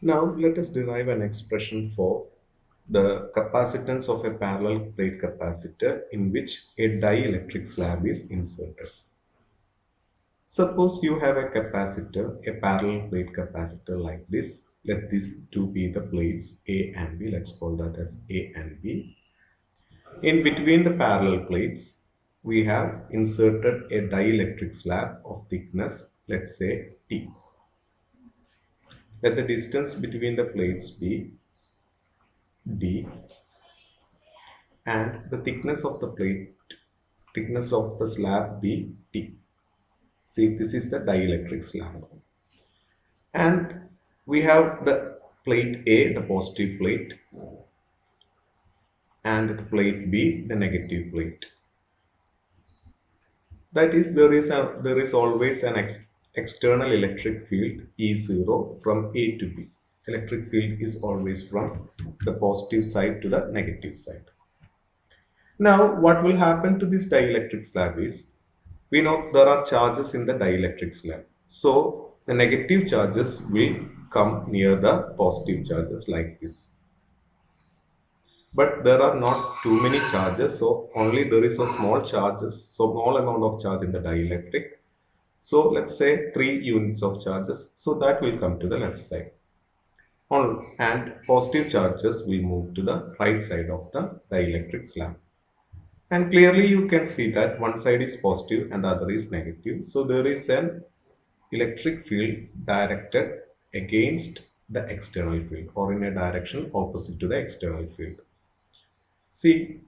Now let us derive an expression for the capacitance of a parallel plate capacitor in which a dielectric slab is inserted. Suppose you have a capacitor, a parallel plate capacitor like this. Let these two be the plates A and B. Let's call that as A and B. In between the parallel plates, we have inserted a dielectric slab of thickness, let's say T. Let the distance between the plates be D and the thickness of the slab be T. See, this is the dielectric slab. And we have the plate A, the positive plate, and the plate B, the negative plate. That is, there is always an external electric field E0 from A to B. Electric field is always from the positive side to the negative side. Now, what will happen to this dielectric slab is, we know there are charges in the dielectric slab. So, the negative charges will come near the positive charges like this. But there are not too many charges, so only there is a small amount of charge in the dielectric. So, let's say 3 units of charges. So, that will come to the left side. And positive charges will move to the right side of the dielectric slab. And clearly you can see that one side is positive and the other is negative. So there is an electric field directed against the external field or in a direction opposite to the external field. See,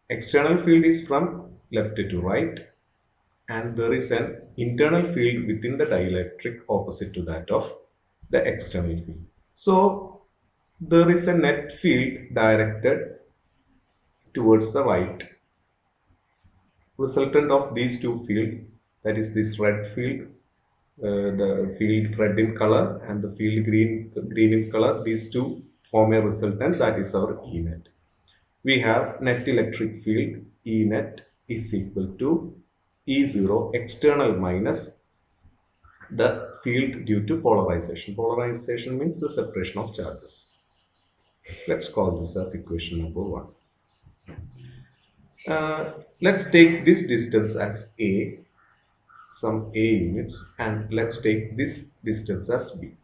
external field is from left to right and there is an internal field within the dielectric opposite to that of the external field. So there is a net field directed towards the right. Resultant of these two fields, that is this red field, the field red in color and the field green in color, these two form a resultant, that is our E net. We have net electric field E net is equal to E0 external minus the field due to polarization. Polarization means the separation of charges. Let's call this as equation number 1. Let's take this distance as A, some A units, and let's take this distance as B.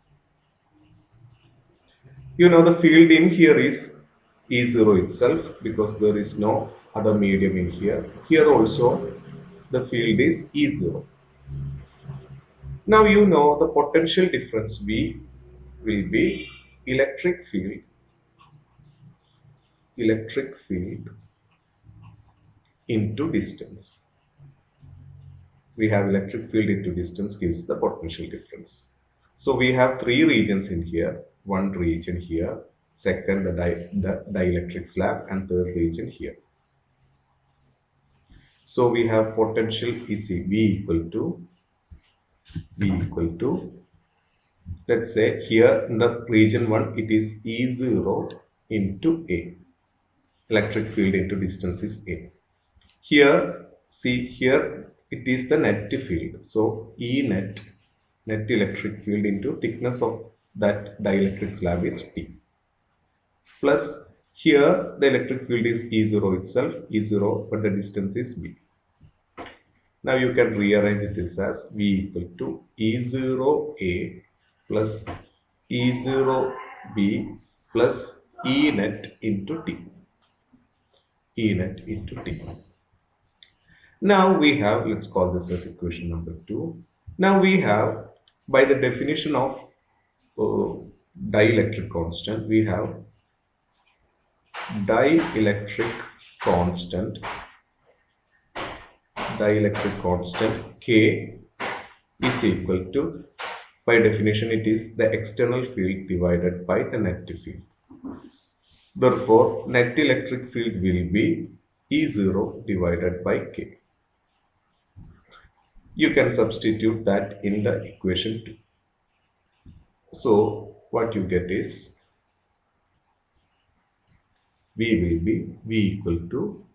You know the field in here is E0 itself because there is no other medium in here. Here also the field is E0. Now you know the potential difference V will be electric field into distance. We have electric field into distance gives the potential difference. So we have 3 regions in here, one region here, second the dielectric slab, and third region here. So we have potential is V equal to, let's say here in the region 1 it is E0 into A. Electric field into distance is A. Here, see here it is the net field. So E net electric field into thickness of that dielectric slab is T. Plus here the electric field is E0 itself, E0, but the distance is B. Now you can rearrange this as V equal to E0A plus E0B plus E net into T. E net into T. Now we have, let's call this as equation number 2. Now we have, by the definition of dielectric constant, we have dielectric constant K is equal to, by definition it is the external field divided by the net field. Therefore, net electric field will be E0 divided by K. You can substitute that in the equation 2. So what you get is V will be V equal to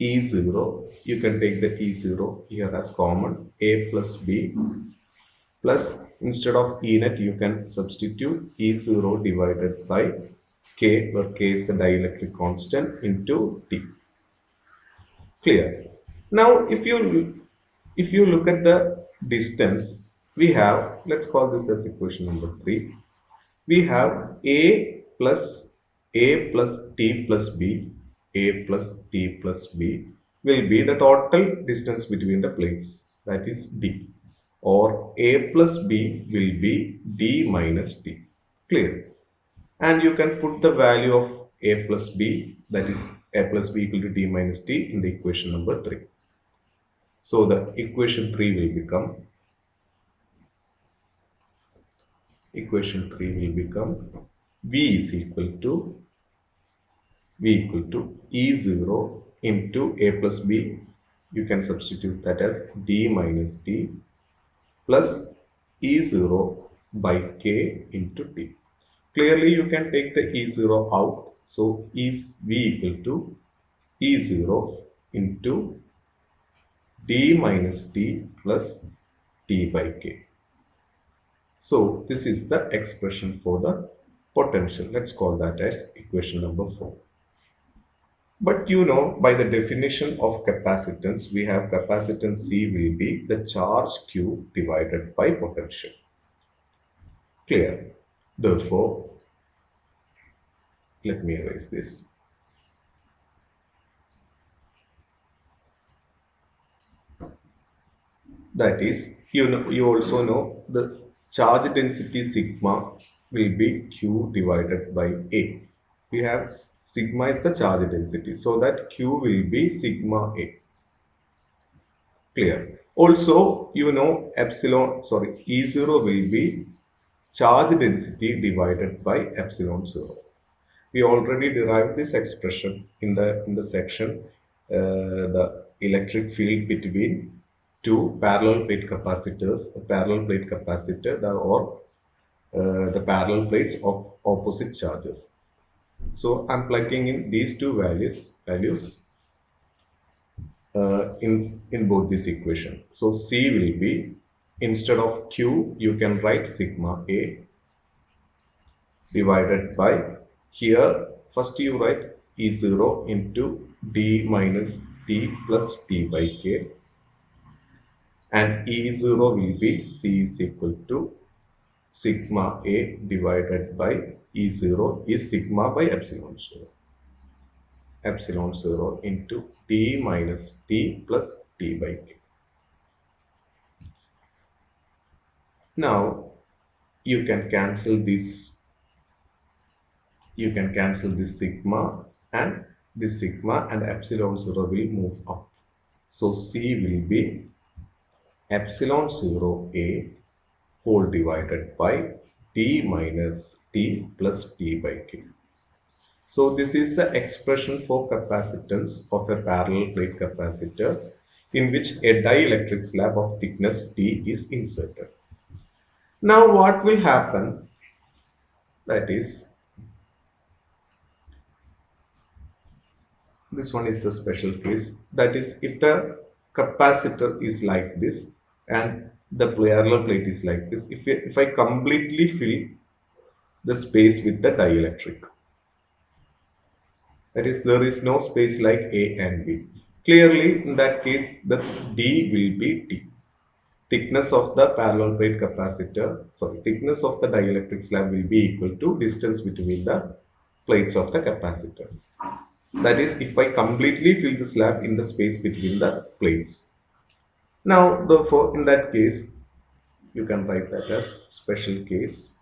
E0. You can take the E0 here as common, A plus B plus instead of E net, you can substitute E0 divided by K, where K is the dielectric constant, into T. Clear? Now, if you look at the distance, we have, let's call this as equation number 3. We have A plus T plus B, A plus T plus B will be the total distance between the plates, that is D, or A plus B will be D minus T. Clear? And you can put the value of A plus B, that is A plus B equal to D minus T, in the equation number 3. So the equation 3 will become V is equal to E0 into A plus B. You can substitute that as D minus T plus E0 by K into T. Clearly, you can take the E0 out. So is V equal to E0 into D minus T plus T by K. So this is the expression for the potential. Let's call that as equation number 4. But you know, by the definition of capacitance, we have capacitance C will be the charge Q divided by potential. Clear? Therefore, let me erase this. That is, you also know the charge density sigma will be Q divided by A. We have sigma is the charge density, so that Q will be sigma A. Clear? Also, you know E0 will be charge density divided by epsilon 0. We already derived this expression in the section the electric field between two parallel plate capacitors, a parallel plate capacitor, or the parallel plates of opposite charges. So I'm plugging in these two values in both this equation. So C will be, instead of Q, you can write sigma A divided by, here first you write E0 into D minus T plus T by K, and E0 will be C is equal to sigma A divided by E0 is sigma by epsilon 0. Epsilon 0 into T minus T plus T by K. Now you can cancel this sigma, and this sigma and epsilon 0 will move up. So C will be epsilon 0 A whole divided by T minus T plus T by K. So this is the expression for capacitance of a parallel plate capacitor in which a dielectric slab of thickness T is inserted. Now what will happen, that is, this one is the special case, that is, if the capacitor is like this and the parallel plate is like this, if I completely fill the space with the dielectric, that is, there is no space like A and B. Clearly, in that case, the D will be T. Thickness of the parallel plate capacitor, thickness of the dielectric slab will be equal to distance between the plates of the capacitor. That is, if I completely fill the slab in the space between the plates. Now, therefore, in that case, you can write that as special case.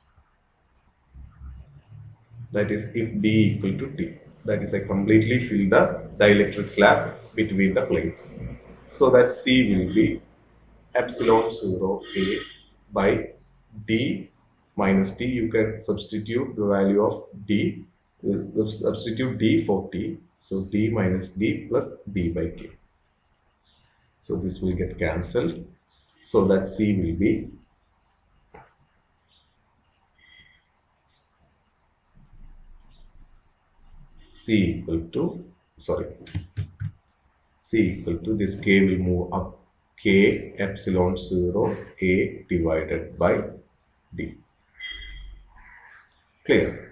That is, if D equal to T. That is, I completely fill the dielectric slab between the plates. So that C will be epsilon 0 A by D minus T. You can substitute the value of D, substitute D for T. So D minus D plus D by K. So this will get cancelled. So that C will be C equal to this K will move up, K epsilon 0 A divided by D. Clear.